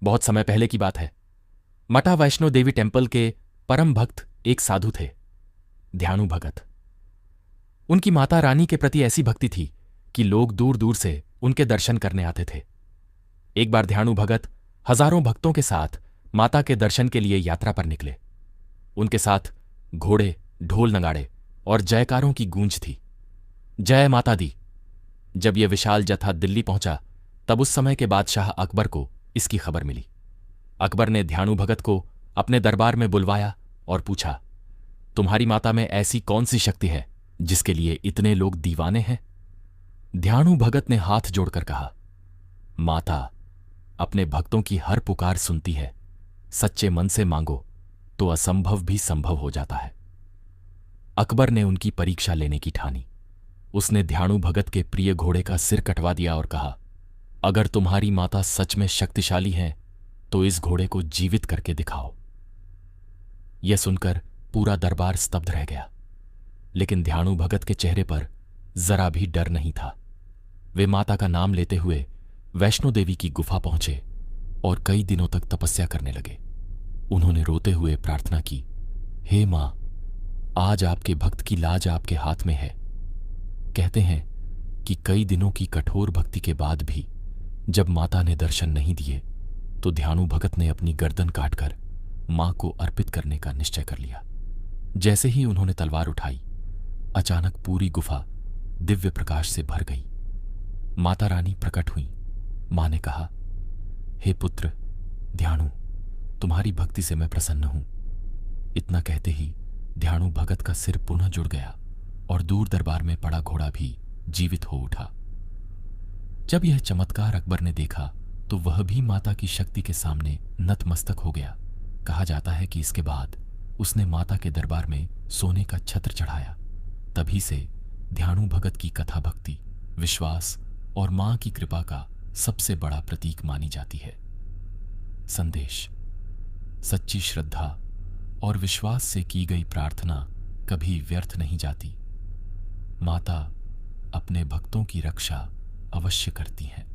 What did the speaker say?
बहुत समय पहले की बात है। मटा वैष्णो देवी टेम्पल के परम भक्त एक साधु थे, ध्यानु भगत। उनकी माता रानी के प्रति ऐसी भक्ति थी कि लोग दूर दूर से उनके दर्शन करने आते थे। एक बार ध्यानु भगत हजारों भक्तों के साथ माता के दर्शन के लिए यात्रा पर निकले। उनके साथ घोड़े, ढोल नगाड़े और जयकारों की गूंज थी। जय माता दी। जब यह विशाल जत्था दिल्ली पहुंचा तब उस समय के बादशाह अकबर को इसकी खबर मिली। अकबर ने ध्यानु भगत को अपने दरबार में बुलवाया और पूछा, तुम्हारी माता में ऐसी कौन सी शक्ति है जिसके लिए इतने लोग दीवाने हैं? ध्यानु भगत ने हाथ जोड़कर कहा, माता अपने भक्तों की हर पुकार सुनती है। सच्चे मन से मांगो तो असंभव भी संभव हो जाता है। अकबर ने उनकी परीक्षा लेने की ठानी। उसने ध्यानु भगत के प्रिय घोड़े का सिर कटवा दिया और कहा, अगर तुम्हारी माता सच में शक्तिशाली है तो इस घोड़े को जीवित करके दिखाओ। यह सुनकर पूरा दरबार स्तब्ध रह गया, लेकिन ध्यानु भगत के चेहरे पर जरा भी डर नहीं था। वे माता का नाम लेते हुए वैष्णो देवी की गुफा पहुंचे और कई दिनों तक तपस्या करने लगे। उन्होंने रोते हुए प्रार्थना की, हे मां, आज आपके भक्त की लाज आपके हाथ में है। कहते हैं कि कई दिनों की कठोर भक्ति के बाद भी जब माता ने दर्शन नहीं दिए तो ध्यानु भगत ने अपनी गर्दन काटकर मां को अर्पित करने का निश्चय कर लिया। जैसे ही उन्होंने तलवार उठाई, अचानक पूरी गुफा दिव्य प्रकाश से भर गई। माता रानी प्रकट हुई। मां ने कहा, हे पुत्र ध्यानु, तुम्हारी भक्ति से मैं प्रसन्न हूं। इतना कहते ही ध्यानु भगत का सिर पुनः जुड़ गया और दूर दरबार में पड़ा घोड़ा भी जीवित हो उठा। जब यह चमत्कार अकबर ने देखा तो वह भी माता की शक्ति के सामने नतमस्तक हो गया। कहा जाता है कि इसके बाद उसने माता के दरबार में सोने का छत्र चढ़ाया। तभी से ध्यानु भगत की कथा भक्ति, विश्वास और मां की कृपा का सबसे बड़ा प्रतीक मानी जाती है। संदेश: सच्ची श्रद्धा और विश्वास से की गई प्रार्थना कभी व्यर्थ नहीं जाती। माता अपने भक्तों की रक्षा अवश्य करती हैं।